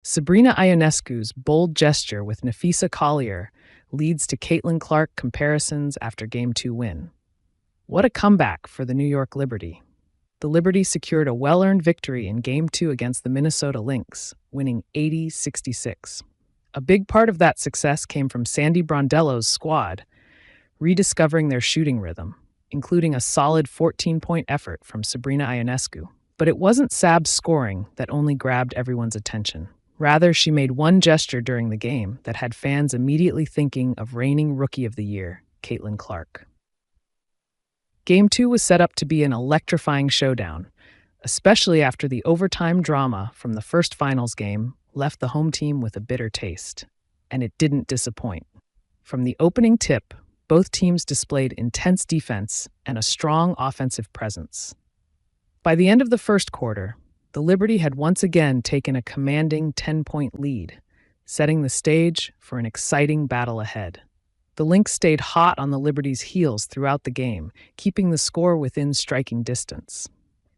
Sabrina Ionescu's bold gesture with Napheesa Collier leads to Caitlin Clark comparisons after Game 2 win. What a comeback for the New York Liberty. The Liberty secured a well-earned victory in Game 2 against the Minnesota Lynx, winning 80-66. A big part of that success came from Sandy Brondello's squad, rediscovering their shooting rhythm, including a solid 14-point effort from Sabrina Ionescu. But it wasn't Sab's scoring that only grabbed everyone's attention. Rather, she made one gesture during the game that had fans immediately thinking of reigning Rookie of the Year, Caitlin Clark. Game 2 was set up to be an electrifying showdown, especially after the overtime drama from the first finals game left the home team with a bitter taste. And it didn't disappoint. From the opening tip, both teams displayed intense defense and a strong offensive presence. By the end of the first quarter, the Liberty had once again taken a commanding 10-point lead, setting the stage for an exciting battle ahead. The Lynx stayed hot on the Liberty's heels throughout the game, keeping the score within striking distance.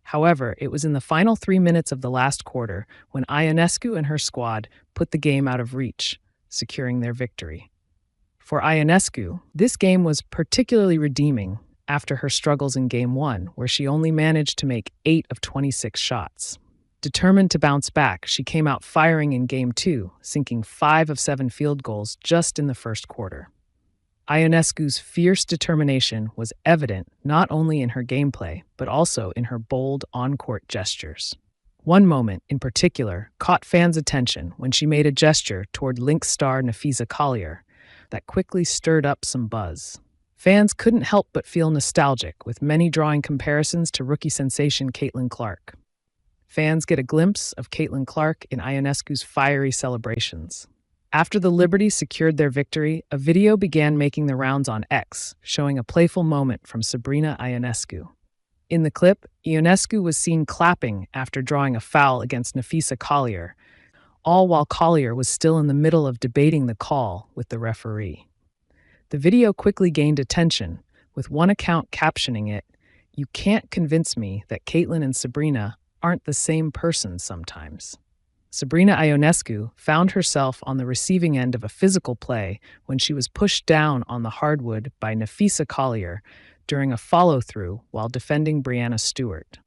However, it was in the final 3 minutes of the last quarter when Ionescu and her squad put the game out of reach, securing their victory. For Ionescu, this game was particularly redeeming after her struggles in Game 1, where she only managed to make 8 of 26 shots. Determined to bounce back, she came out firing in Game 2, sinking 5 of 7 field goals just in the first quarter. Ionescu's fierce determination was evident not only in her gameplay, but also in her bold on-court gestures. One moment, in particular, caught fans' attention when she made a gesture toward Lynx star Napheesa Collier that quickly stirred up some buzz. Fans couldn't help but feel nostalgic, with many drawing comparisons to rookie sensation Caitlin Clark. Fans get a glimpse of Caitlin Clark in Ionescu's fiery celebrations. After the Liberty secured their victory, a video began making the rounds on X, showing a playful moment from Sabrina Ionescu. In the clip, Ionescu was seen clapping after drawing a foul against Napheesa Collier, all while Collier was still in the middle of debating the call with the referee. The video quickly gained attention, with one account captioning it, "You can't convince me that Caitlin and Sabrina aren't the same person sometimes." Sabrina Ionescu found herself on the receiving end of a physical play when she was pushed down on the hardwood by Napheesa Collier during a follow-through while defending Brianna Stewart.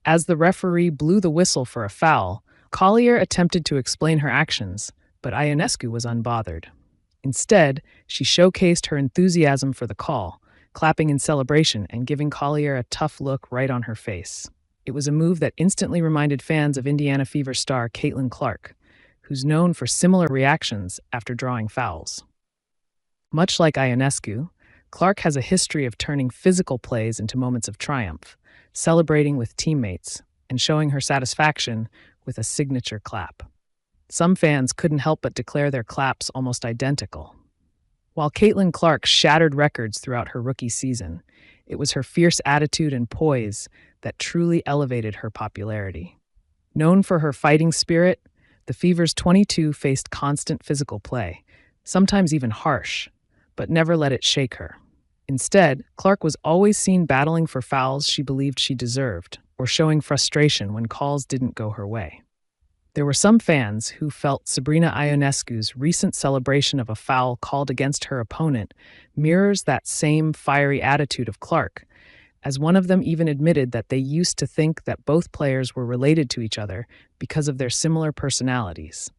As the referee blew the whistle for a foul, Collier attempted to explain her actions, but Ionescu was unbothered. Instead, she showcased her enthusiasm for the call, clapping in celebration and giving Collier a tough look right on her face. It was a move that instantly reminded fans of Indiana Fever star Caitlin Clark, who's known for similar reactions after drawing fouls. Much like Ionescu, Clark has a history of turning physical plays into moments of triumph, celebrating with teammates, and showing her satisfaction with a signature clap. Some fans couldn't help but declare their claps almost identical. While Caitlin Clark shattered records throughout her rookie season, it was her fierce attitude and poise that truly elevated her popularity. Known for her fighting spirit, the Fever's 22 faced constant physical play, sometimes even harsh, but never let it shake her. Instead, Clark was always seen battling for fouls she believed she deserved, or showing frustration when calls didn't go her way. There were some fans who felt Sabrina Ionescu's recent celebration of a foul called against her opponent mirrors that same fiery attitude of Clark, as one of them even admitted that they used to think that both players were related to each other because of their similar personalities.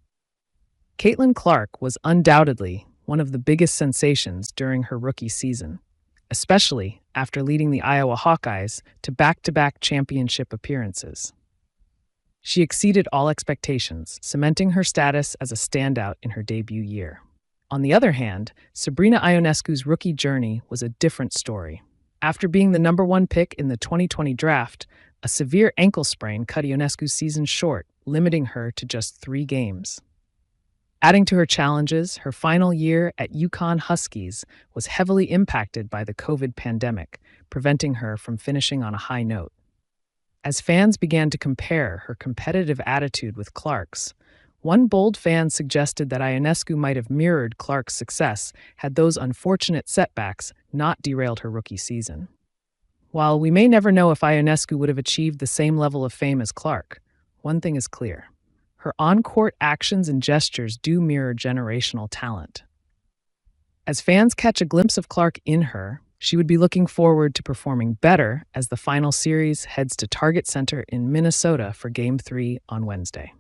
Caitlin Clark was undoubtedly one of the biggest sensations during her rookie season, especially after leading the Iowa Hawkeyes to back-to-back championship appearances. She exceeded all expectations, cementing her status as a standout in her debut year. On the other hand, Sabrina Ionescu's rookie journey was a different story. After being the #1 pick in the 2020 draft, a severe ankle sprain cut Ionescu's season short, limiting her to just 3 games. Adding to her challenges, her final year at UConn Huskies was heavily impacted by the COVID pandemic, preventing her from finishing on a high note. As fans began to compare her competitive attitude with Clark's, one bold fan suggested that Ionescu might have mirrored Clark's success had those unfortunate setbacks not derailed her rookie season. While we may never know if Ionescu would have achieved the same level of fame as Clark, one thing is clear. Her on-court actions and gestures do mirror generational talent. As fans catch a glimpse of Clark in her, she would be looking forward to performing better as the final series heads to Target Center in Minnesota for Game 3 on Wednesday.